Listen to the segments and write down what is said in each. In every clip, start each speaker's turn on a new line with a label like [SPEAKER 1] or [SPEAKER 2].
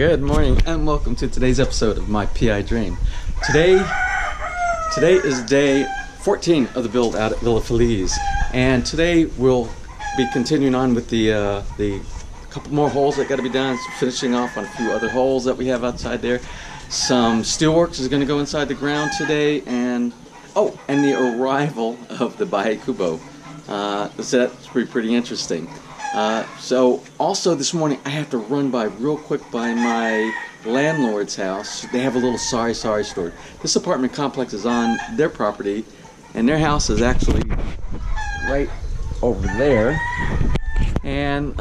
[SPEAKER 1] Good morning and welcome to today's episode of My PI Dream. Today is day 14 of the build out at Villa FELIZ, and today we'll be continuing on with the couple more holes that got to be done, finishing off on a few other holes that we have outside there. Some steelworks is going to go inside the ground today, and the arrival of the bahay Kubo. So that's pretty interesting. So also this morning I have to run by real quick by my landlord's house. They have a little sorry store. This apartment complex is on their property, and their house is actually right over there. And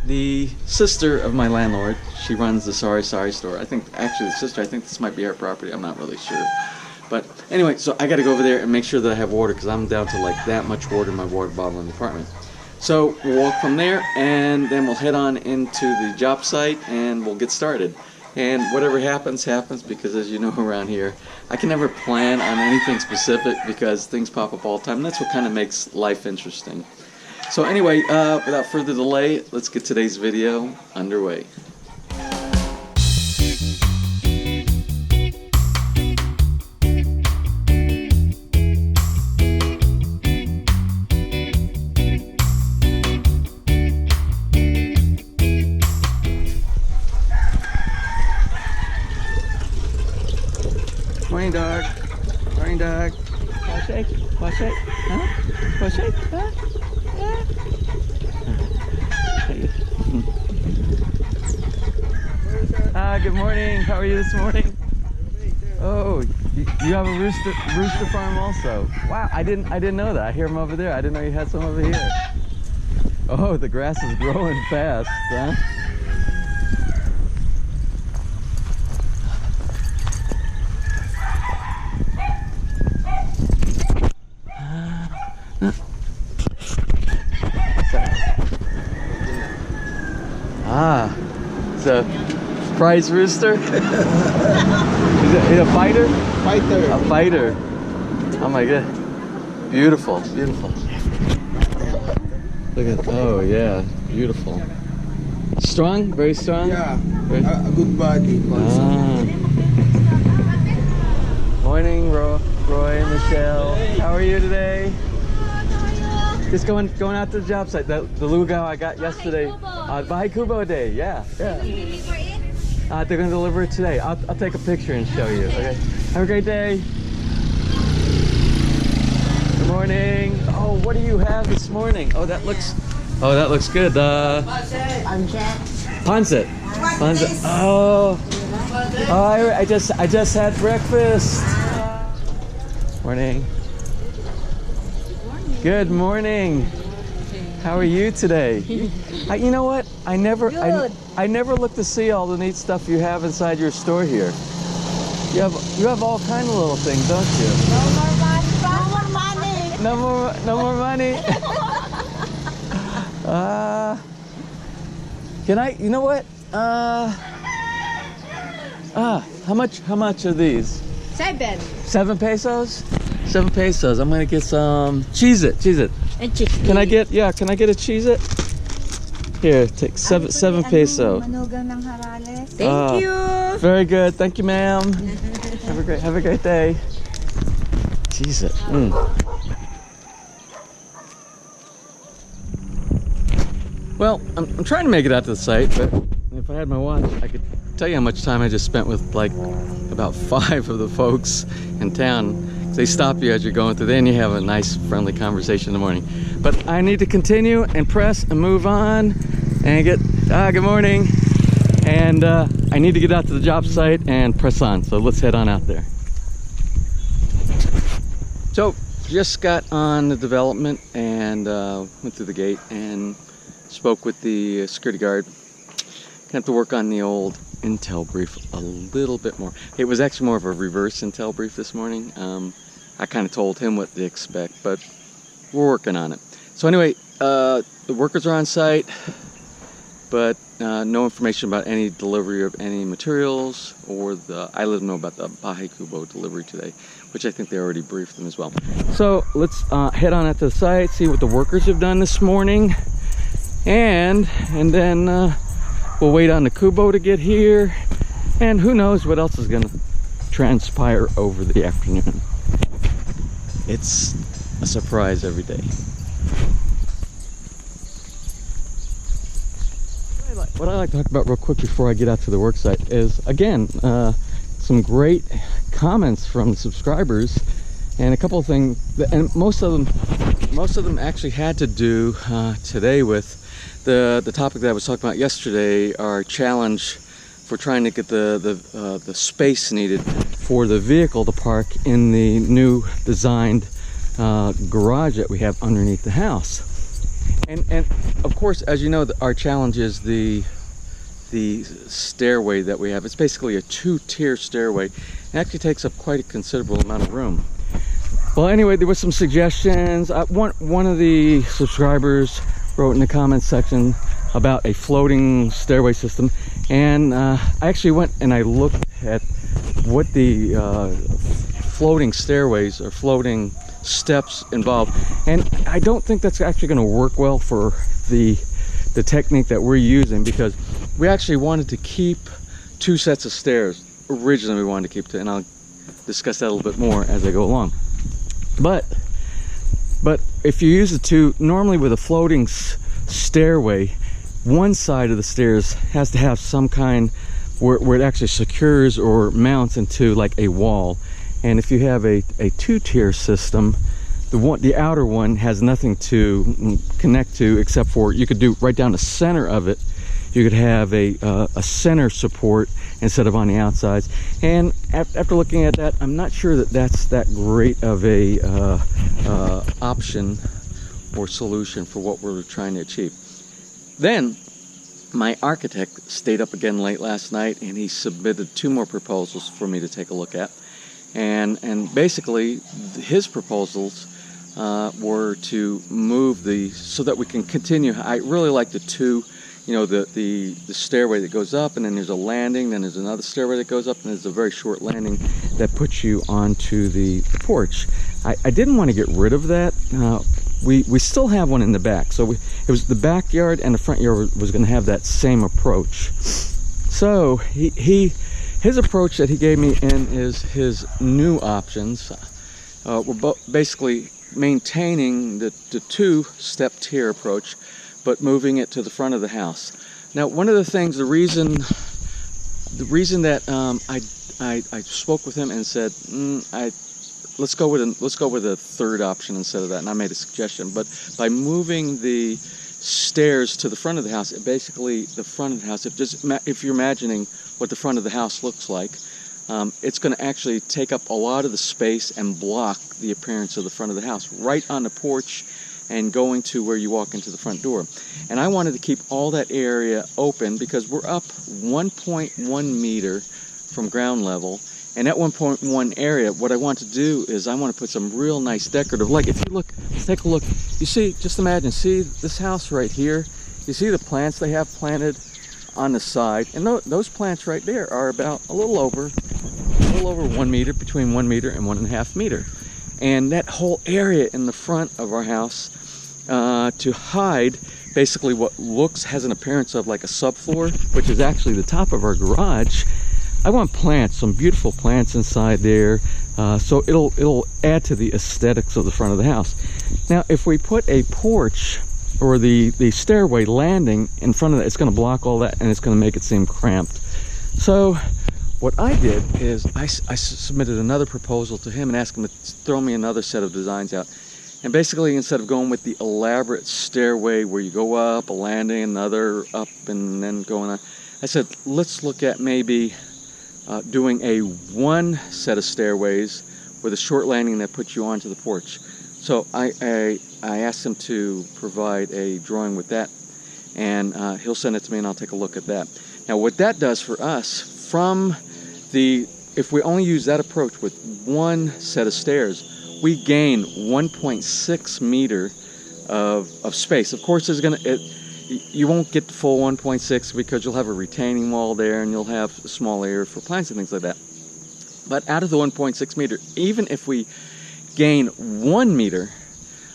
[SPEAKER 1] the sister of my landlord, she runs the sorry store. I think this might be her property. I'm not really sure. But anyway, so I got to go over there and make sure that I have water, because I'm down to like that much water in my water bottle in the apartment. So we'll walk from there, and then we'll head on into the job site and we'll get started. And whatever happens, because as you know around here, I can never plan on anything specific because things pop up all the time. And that's what kind of makes life interesting. So anyway, without further delay, let's get today's video underway. Morning, dog. Morning, dog. Want shake? Want shake? Huh? Want shake? Huh? Yeah. Good morning. How are you this morning? Oh, you have a rooster farm also. Wow, I didn't know that. I hear them over there. I didn't know you had some over here. Oh, the grass is growing fast, huh? It's a prize rooster. Is it a fighter?
[SPEAKER 2] Fighter.
[SPEAKER 1] A fighter. Oh my god. Beautiful. Look at, oh yeah, beautiful. Strong? Very strong?
[SPEAKER 2] Yeah, a good body.
[SPEAKER 1] Morning, Roy and Michelle. How are you today? Just going out to the job site. The lugaw I got yesterday. Bahay Kubo day. Yeah. They're gonna deliver it today. I'll take a picture and show you. Okay. Have a great day. Good morning. Oh, what do you have this morning? Oh, that looks good. Pancit. Oh, I just had breakfast. Morning. Good morning. How are you today? You know what? I never look to see all the neat stuff you have inside your store here. You have all kind of little things, don't you? No more money. Can I? You know what? How much are these? 7 pesos. 7 pesos. I'm gonna get some Cheez-It. Can I get a Cheez-It? Here, take 7 peso.
[SPEAKER 3] Thank you.
[SPEAKER 1] Very good. Thank you, ma'am. Have a great day. Cheez-It. Well, I'm trying to make it out to the site, but if I had my watch, I could tell you how much time I just spent with like about 5 of the folks in town. They stop you as you're going through there, and you have a nice friendly conversation in the morning. But I need to continue and press and move on and get good morning, and I need to get out to the job site and press on. So let's head on out there. So just got on the development and went through the gate and spoke with the security guard. Gonna have to work on the old intel brief a little bit more. It was actually more of a reverse intel brief this morning. I kind of told him what to expect, but we're working on it. So anyway, the workers are on site, but no information about any delivery of any materials, or I let them know about the bahay Kubo delivery today, which I think they already briefed them as well. So let's head on out to the site, see what the workers have done this morning, and then we'll wait on the Kubo to get here, And who knows what else is going to transpire over the afternoon. It's a surprise every day. What I like to talk about real quick before I get out to the work site is, again, some great comments from subscribers, and a couple of things, and most of them actually had to do today with the topic that I was talking about yesterday, our challenge for trying to get the space needed for the vehicle to park in the new designed garage that we have underneath the house. And of course, as you know, our challenge is the stairway that we have. It's basically a 2-tier stairway. It actually takes up quite a considerable amount of room. Well, anyway, there were some suggestions. One of the subscribers wrote in the comments section about a floating stairway system, and I actually went and I looked at what the floating stairways or floating steps involved, and I don't think that's actually going to work well for the technique that we're using, because we actually wanted to keep 2 sets of stairs. Originally we wanted to keep 2, and I'll discuss that a little bit more as I go along. But if you use the 2, normally with a floating stairway, one side of the stairs has to have some kind where it actually secures or mounts into like a wall. And if you have a 2-tier system, the outer one has nothing to connect to, except for you could do right down the center of it. You could have a center support instead of on the outsides. And after looking at that, I'm not sure that that's that great of a option or solution for what we're trying to achieve. Then my architect stayed up again late last night, and he submitted 2 more proposals for me to take a look at. And basically his proposals were to move so that we can continue. I really like the 2, you know, the stairway that goes up, and then there's a landing, then there's another stairway that goes up, and there's a very short landing that puts you onto the porch. I didn't want to get rid of that. We still have one in the back, so it was the backyard and the front yard was going to have that same approach. So his approach that he gave me in is his new options. We're basically maintaining the 2-step tier approach, but moving it to the front of the house. Now, one of the things, the reason that I spoke with him and said, let's go with a 3rd option instead of that, and I made a suggestion. But by moving the stairs to the front of the house, basically the front of the house, if you're imagining what the front of the house looks like, it's going to actually take up a lot of the space and block the appearance of the front of the house, right on the porch and going to where you walk into the front door. And I wanted to keep all that area open because we're up 1.1 meter from ground level. And at 1.1 area, what I want to do is I want to put some real nice decorative, like if you look, let's take a look. You see, just imagine, see this house right here? You see the plants they have planted on the side? And those plants right there are about a little over 1 meter, between 1 meter and 1.5 meter. And that whole area in the front of our house, to hide basically what has an appearance of like a subfloor, which is actually the top of our garage. I want plants, some beautiful plants inside there, so it'll add to the aesthetics of the front of the house. Now, if we put a porch or the stairway landing in front of that, it's going to block all that and it's going to make it seem cramped. So what I did is I submitted another proposal to him and asked him to throw me another set of designs out. And basically, instead of going with the elaborate stairway where you go up, a landing, another up, and then going on, I said, let's look at maybe doing a 1 set of stairways with a short landing that puts you onto the porch. So I asked him to provide a drawing with that, and he'll send it to me and I'll take a look at that. Now, what that does for us, if we only use that approach with 1 set of stairs, we gain 1.6 meter of space. Of course, you won't get the full 1.6 because you'll have a retaining wall there and you'll have a small area for plants and things like that. But out of the 1.6 meter, even if we gain 1 meter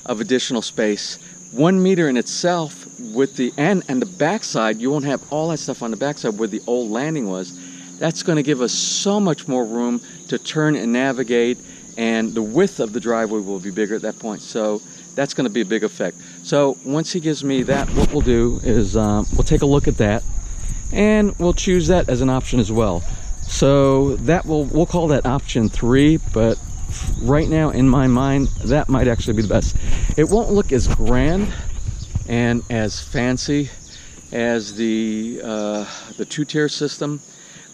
[SPEAKER 1] of additional space, 1 meter in itself with the and the backside, you won't have all that stuff on the backside where the old landing was. That's going to give us so much more room to turn and navigate, and the width of the driveway will be bigger at that point. So that's going to be a big effect. So once he gives me that, what we'll do is we'll take a look at that, and we'll choose that as an option as well. So that we'll call that option 3, but right now in my mind that might actually be the best. It won't look as grand and as fancy as the 2-tier system,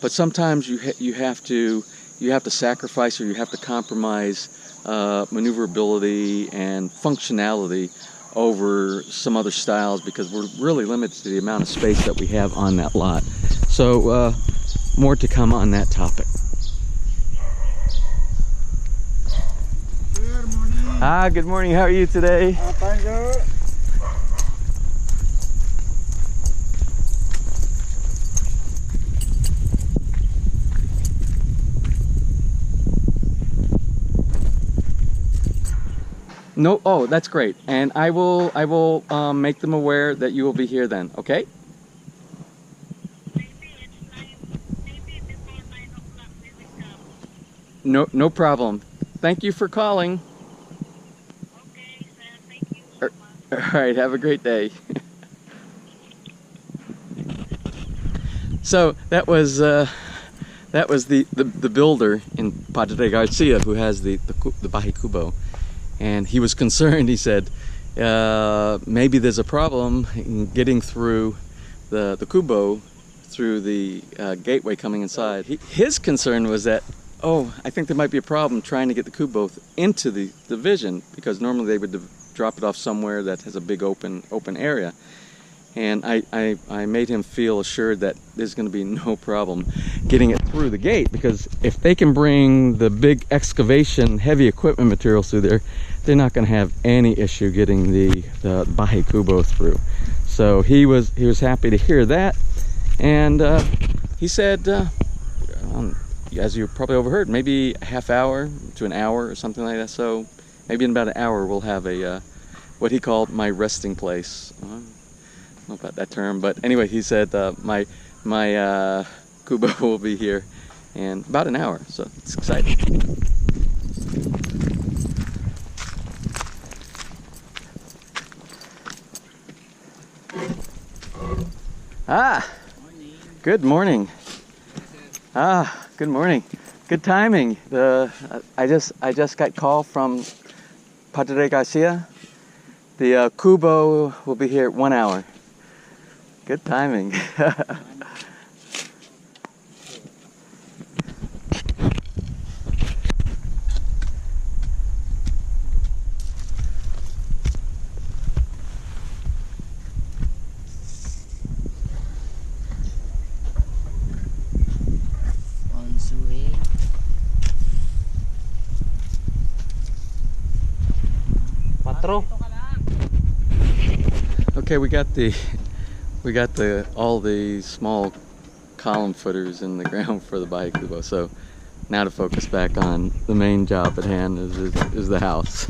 [SPEAKER 1] but sometimes you have to sacrifice, or you have to compromise maneuverability and functionality over some other styles, because we're really limited to the amount of space that we have on that lot. So more to come on that topic.
[SPEAKER 2] Good morning.
[SPEAKER 1] Good morning. How are you today?
[SPEAKER 2] Fine, sir.
[SPEAKER 1] No, oh, that's great. And I will make them aware that you will be here then, okay? No problem. Thank you for calling.
[SPEAKER 3] Okay, sir. Thank you so much.
[SPEAKER 1] All right, have a great day. So that was the builder in Padre Garcia, who has the bahay Kubo, and he was concerned. He said maybe there's a problem in getting through the Kubo through the gateway coming inside. His concern was that, oh, I think there might be a problem trying to get the Kubo into the division, because normally they would drop it off somewhere that has a big open area. And I made him feel assured that there's going to be no problem getting it through the gate, because if they can bring the big excavation heavy equipment materials through there, they're not going to have any issue getting the bahay Kubo through. So he was happy to hear that, and he said, as you probably overheard, maybe a half hour to an hour or something like that. So maybe in about an hour we'll have a what he called my resting place. I don't know about that term, but anyway, he said my Kubo will be here in about an hour, so it's exciting. Good morning. Good morning. Good timing. I just got call from Padre Garcia. The Kubo will be here 1 hour. Good timing. Okay, we got all the small column footers in the ground for the bahay Kubo. So now to focus back on the main job at hand is the house.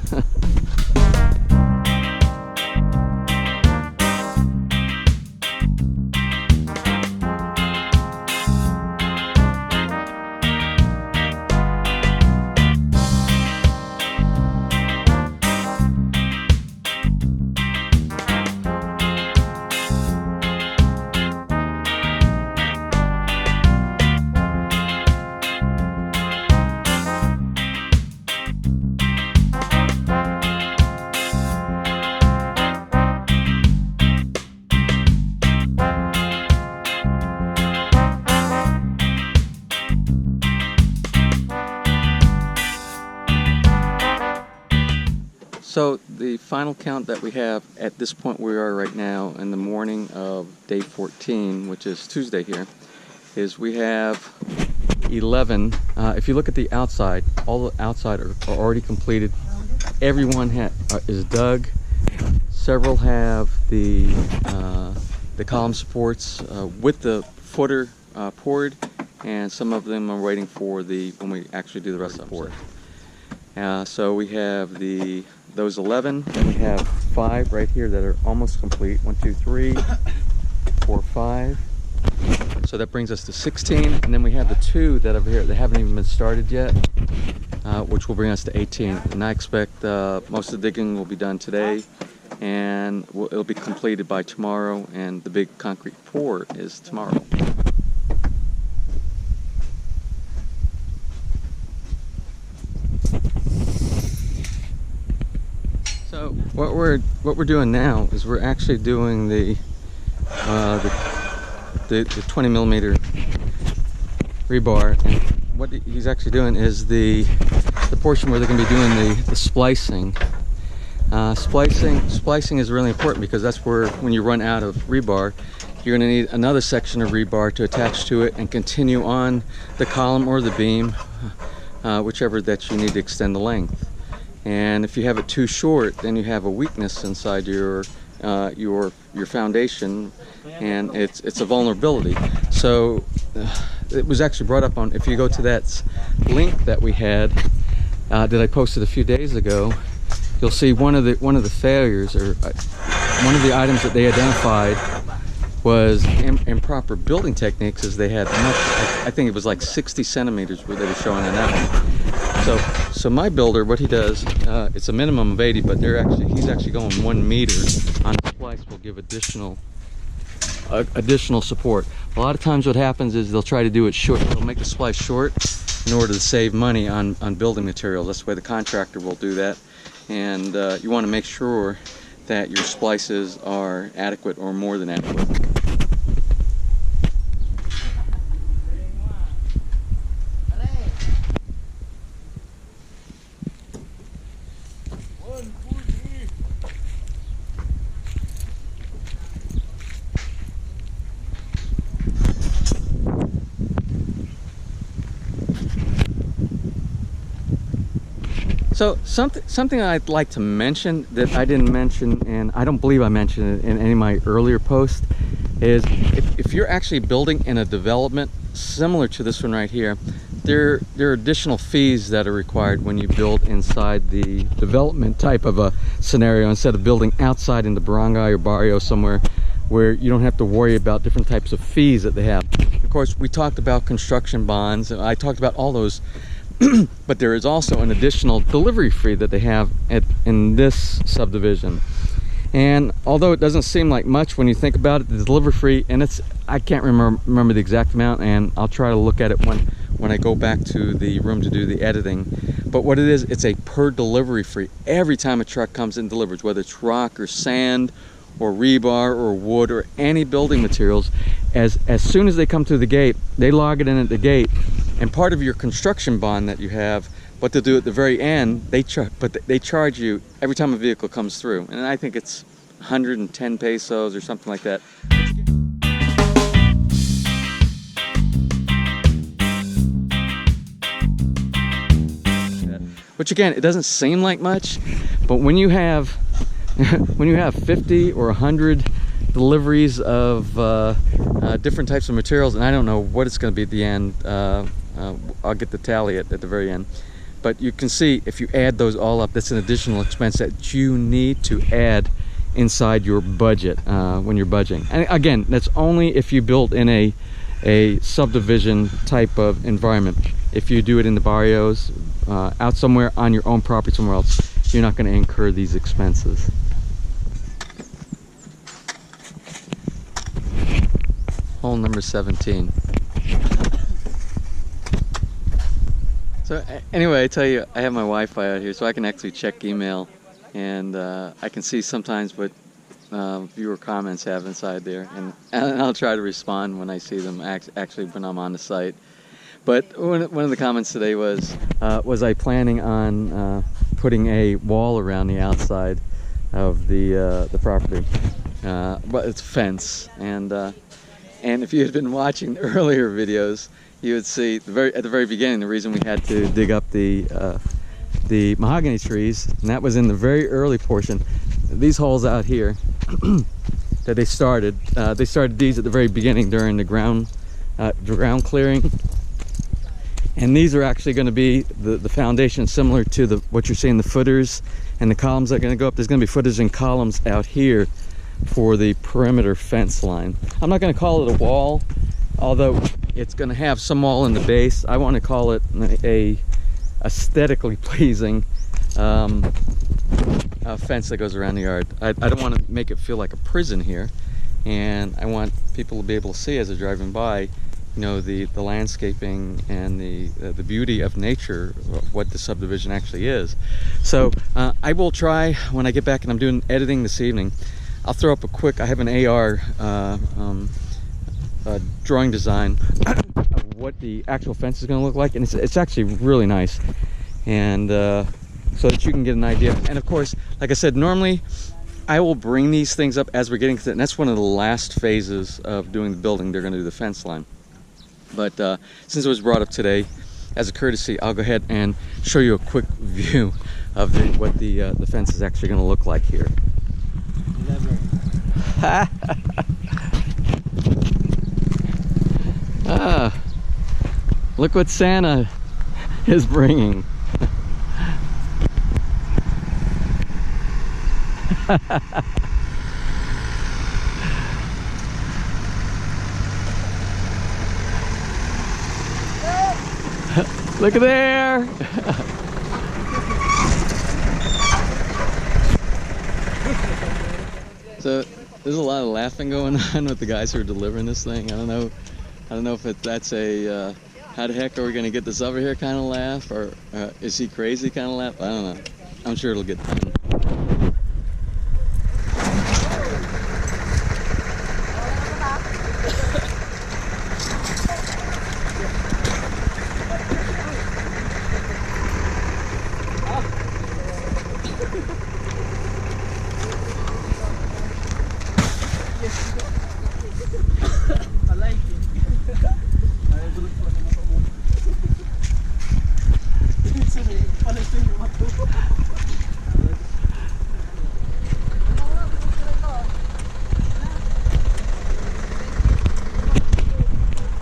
[SPEAKER 1] So the final count that we have at this point we are right now in the morning of day 14, which is Tuesday here, is we have 11. If you look at the outside, all the outside are already completed. Everyone is dug. Several have the column supports with the footer poured, and some of them are waiting for when we actually do the rest of the pour. So we have those 11, and we have 5 right here that are almost complete. 1, 2, 3, 4, 5. So that brings us to 16, and then we have the 2 that over here that haven't even been started yet, which will bring us to 18. And I expect most of the digging will be done today, and it'll be completed by tomorrow, and the big concrete pour is tomorrow. So what we're doing now is we're actually doing the 20 millimeter rebar, and what he's actually doing is the portion where they're going to be doing the splicing. Splicing is really important because that's where, when you run out of rebar, you're going to need another section of rebar to attach to it and continue on the column or the beam, whichever that you need to extend the length. And if you have it too short, then you have a weakness inside your foundation, and it's a vulnerability. So it was actually brought up on, if you go to that link that we had that I posted a few days ago, you'll see one of the failures, or one of the items that they identified was improper building techniques. Is they had I think it was like 60 centimeters where they were showing on that one. So my builder, what he does, it's a minimum of 80, but he's actually going 1 meter on the splice. Will give additional support. A lot of times what happens is they'll try to do it short. They'll make the splice short in order to save money on building materials. That's the way the contractor will do that. And you want to make sure that your splices are adequate or more than adequate. So something I'd like to mention that I didn't mention, and I don't believe I mentioned it in any of my earlier posts, is if you're actually building in a development similar to this one right here, there are additional fees that are required when you build inside the development type of a scenario, instead of building outside in the barangay or barrio somewhere where you don't have to worry about different types of fees that they have. Of course, we talked about construction bonds, and I talked about all those. But there is also an additional delivery fee that they have in this subdivision. And although it doesn't seem like much when you think about it, the delivery fee, and I can't remember the exact amount, and I'll try to look at it when I go back to the room to do the editing. But what it is, it's a per delivery fee. Every time a truck comes and delivers, whether it's rock or sand or rebar or wood or any building materials, as soon as they come through the gate, they log it in at the gate. And part of your construction bond that you have, what they'll do at the very end, they charge you every time a vehicle comes through. And I think it's 110 pesos or something like that. Which again, it doesn't seem like much, but when you have 50 or 100 deliveries of different types of materials, and I don't know what it's going to be at the end. I'll get the tally at the very end, but you can see if you add those all up, that's an additional expense that you need to add inside your budget when you're budgeting. And again, that's only if you build in a subdivision type of environment. If you do it in the barrios, out somewhere on your own property somewhere else, you're not going to incur these expenses. Hole number 17. So anyway, I tell you, I have my Wi-Fi out here, so I can actually check email, and I can see sometimes what viewer comments have inside there, and I'll try to respond when I see them, actually when I'm on the site. But one of the comments today was I planning on putting a wall around the outside of the property? But it's a fence, and if you had been watching the earlier videos, you would see at the very beginning the reason we had to dig up the mahogany trees, and that was in the very early portion. These holes out here that they started these at the very beginning during the ground clearing, and these are actually going to be the foundation similar to what you're seeing, the footers and the columns that are going to go up. There's going to be footers and columns out here for the perimeter fence line. I'm not going to call it a wall. although it's going to have some wall in the base, I want to call it a aesthetically pleasing fence that goes around the yard. I don't want to make it feel like a prison here, and I want people to be able to see as they're driving by, you know, the landscaping and the beauty of nature, what the subdivision actually is. So I will try, when I get back and I'm doing editing this evening, I'll throw up a quick, I have an AR drawing design of what the actual fence is going to look like, and it's actually really nice, and so that you can get an idea. And of course, like I said, normally I will bring these things up as we're getting to it, and that's one of the last phases of doing the building. They're going to do the fence line, but since it was brought up today as a courtesy, I'll go ahead and show you a quick view of what the fence is actually going to look like here. Look what Santa is bringing. Look at there. So there's a lot of laughing going on with the guys who are delivering this thing. I don't know if that's a how the heck are we going to get this over here kind of laugh, or is he crazy kind of laugh? I don't know. I'm sure it'll get done.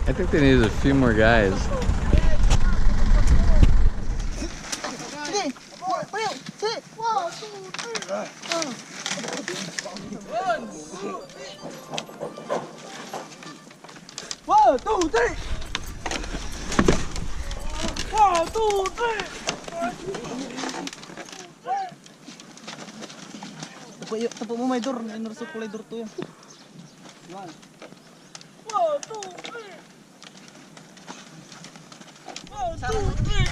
[SPEAKER 1] I think they needed a few more guys.
[SPEAKER 2] One, two, three. One, two, three. Tapo mo may door, inursok kulay door to yan. One, two, three. One, two, three.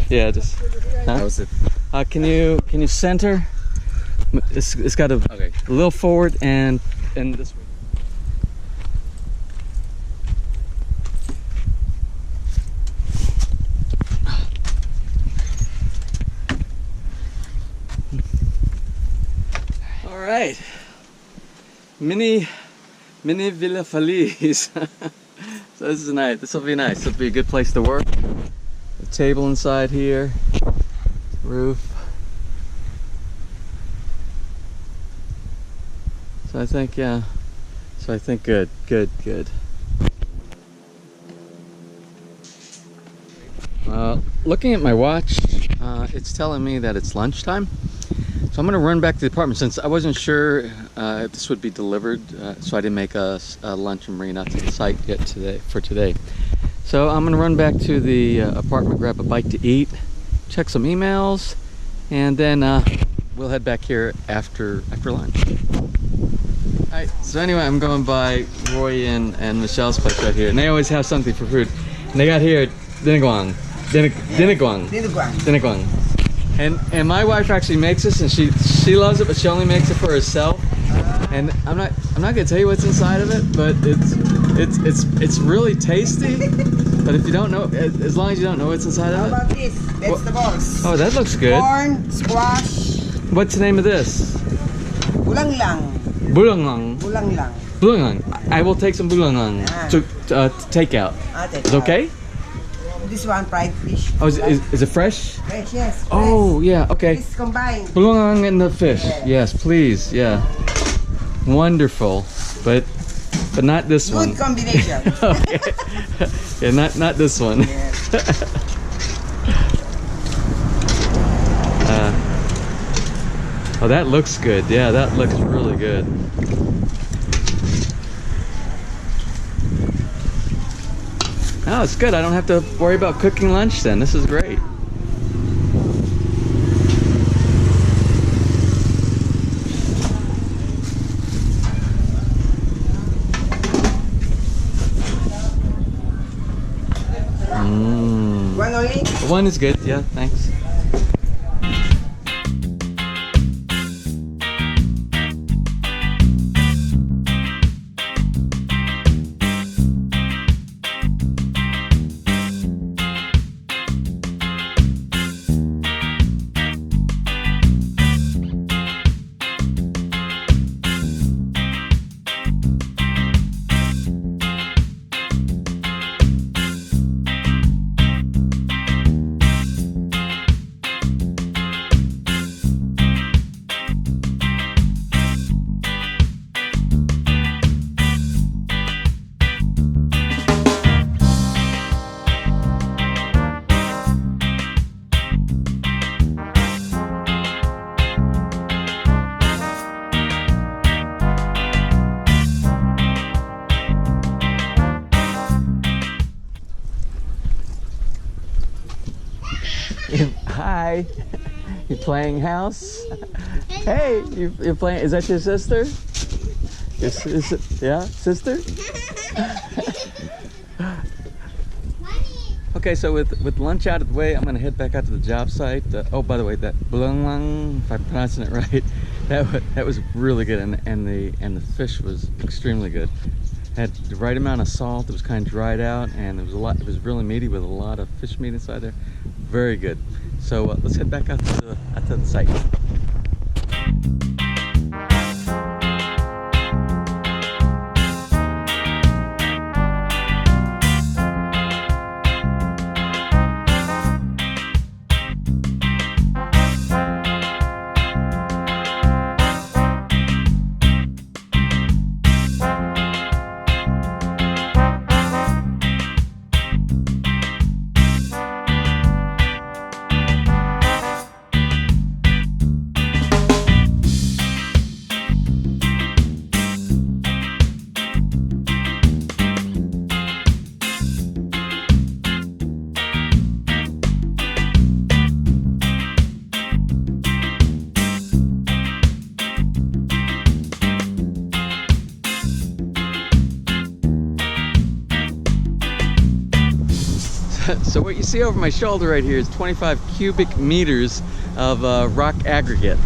[SPEAKER 1] Yeah, just. Huh?
[SPEAKER 4] How is it?
[SPEAKER 1] Can you center? It's got a little forward and this way. All right, mini Villa Feliz. So this is nice. This will be nice. It'll be a good place to work. A table inside here, roof. So I think, yeah. So I think good. Looking at my watch, it's telling me that it's lunchtime. So I'm going to run back to the apartment since I wasn't sure if this would be delivered, so I didn't make a lunch and bring it out to the site yet today. So I'm going to run back to the apartment, grab a bite to eat, check some emails, and then we'll head back here after lunch. Alright, so anyway, I'm going by Roy and Michelle's place right here, and they always have something for food. And they got here Dinigwang. And my wife actually makes this, and she loves it, but she only makes it for herself. And I'm not gonna tell you what's inside of it, but it's really tasty. But if you don't know, as long as you don't know what's inside of it.
[SPEAKER 5] How about this? Vegetables.
[SPEAKER 1] Oh, that looks good.
[SPEAKER 5] Corn, squash.
[SPEAKER 1] What's the name of this?
[SPEAKER 5] Bulanglang.
[SPEAKER 1] Bulanglang.
[SPEAKER 5] Bulanglang.
[SPEAKER 1] Bulanglang. I will take some bulanglang to take out. Is it okay?
[SPEAKER 5] This one, fried fish.
[SPEAKER 1] Oh, is it fresh?
[SPEAKER 5] Fresh, yes.
[SPEAKER 1] Oh,
[SPEAKER 5] fresh.
[SPEAKER 1] yeah, okay.
[SPEAKER 5] This combined.
[SPEAKER 1] Bulanglang and the fish.
[SPEAKER 5] Yeah.
[SPEAKER 1] Yes, please. Yeah. Wonderful. But not this one.
[SPEAKER 5] Good combination.
[SPEAKER 1] Okay. Yeah, not this one.
[SPEAKER 5] Yeah.
[SPEAKER 1] Oh, that looks good. Yeah, that looks really good. Oh, it's good. I don't have to worry about cooking lunch then. This is great.
[SPEAKER 5] One only?
[SPEAKER 1] One is good. Yeah, thanks. Hi. You playing house? Hey, you're playing. Is that your sister? Yeah, sister? Okay, so with lunch out of the way, I'm gonna head back out to the job site. Oh, by the way, that blung, if I'm pronouncing it right, that was really good, and the fish was extremely good. Had the right amount of salt. It was kind of dried out, and there was a lot. It was really meaty with a lot of fish meat inside there. Very good. So let's head back out to the site. So what you see over my shoulder right here is 25 cubic meters of rock aggregate.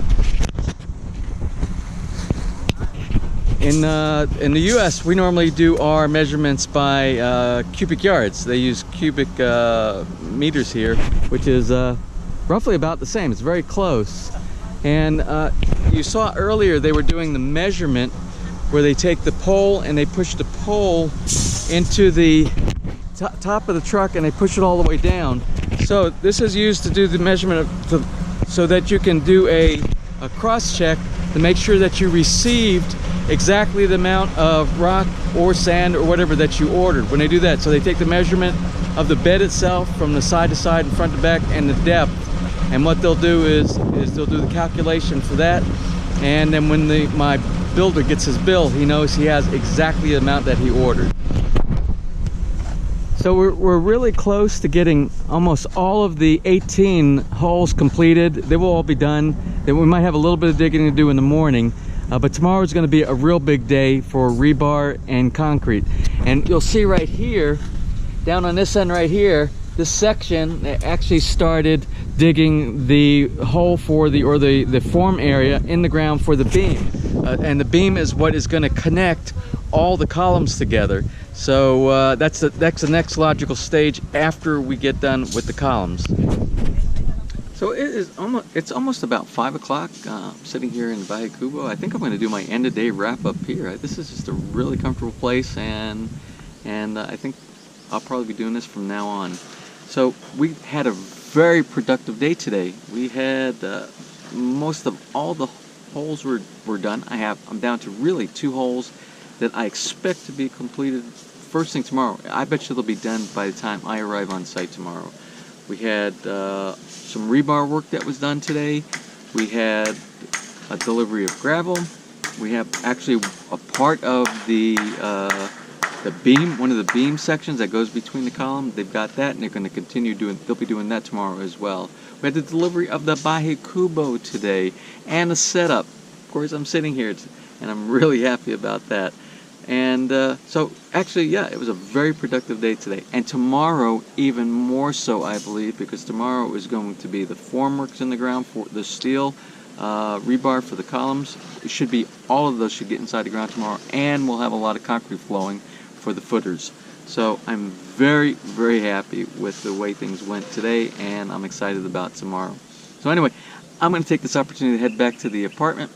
[SPEAKER 1] In the US, we normally do our measurements by cubic yards. They use cubic meters here, which is roughly about the same. It's very close. And you saw earlier they were doing the measurement where they take the pole and they push the pole into the top of the truck and they push it all the way down. So this is used to do the measurement so that you can do a cross check to make sure that you received exactly the amount of rock or sand or whatever that you ordered when they do that. So they take the measurement of the bed itself from the side to side and front to back and the depth, and what they'll do is they'll do the calculation for that, and then when my builder gets his bill, he knows he has exactly the amount that he ordered. So we're really close to getting almost all of the 18 holes completed. They will all be done. Then we might have a little bit of digging to do in the morning, but tomorrow is going to be a real big day for rebar and concrete. And you'll see right here, down on this end right here, this section, they actually started digging the hole for the form area in the ground for the beam. And the beam is what is going to connect all the columns together. So that's the next logical stage after we get done with the columns. So it's almost about 5 o'clock. I'm sitting here in the bahay Kubo. I think I'm going to do my end of day wrap up here. This is just a really comfortable place, and I think I'll probably be doing this from now on. So we had a very productive day today. We had most of all the holes were done. I'm down to really 2 holes that I expect to be completed first thing tomorrow. I bet you they'll be done by the time I arrive on site tomorrow. We had some rebar work that was done today. We had a delivery of gravel. We have actually a part of the beam, one of the beam sections that goes between the column. They've got that, and they're going to continue doing. They'll be doing that tomorrow as well. We had the delivery of the bahay Kubo today, and the setup. Of course, I'm sitting here, and I'm really happy about that. And so, actually, yeah, it was a very productive day today. And tomorrow, even more so, I believe, because tomorrow is going to be the formworks in the ground for the steel rebar for the columns. It should be, all of those should get inside the ground tomorrow, and we'll have a lot of concrete flowing for the footers. So I'm very, very happy with the way things went today, and I'm excited about tomorrow. So anyway, I'm going to take this opportunity to head back to the apartment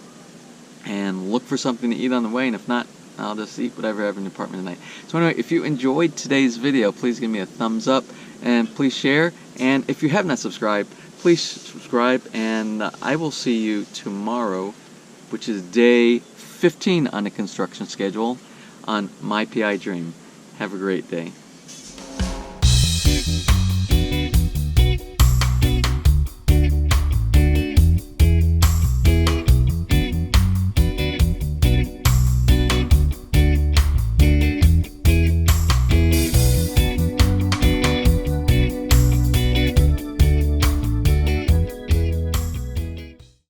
[SPEAKER 1] and look for something to eat on the way, and if not, I'll just eat whatever I have in the apartment tonight. So anyway, if you enjoyed today's video, please give me a thumbs up, and please share. And if you have not subscribed, please subscribe, and I will see you tomorrow, which is day 15 on the construction schedule on My PI Dream. Have a great day.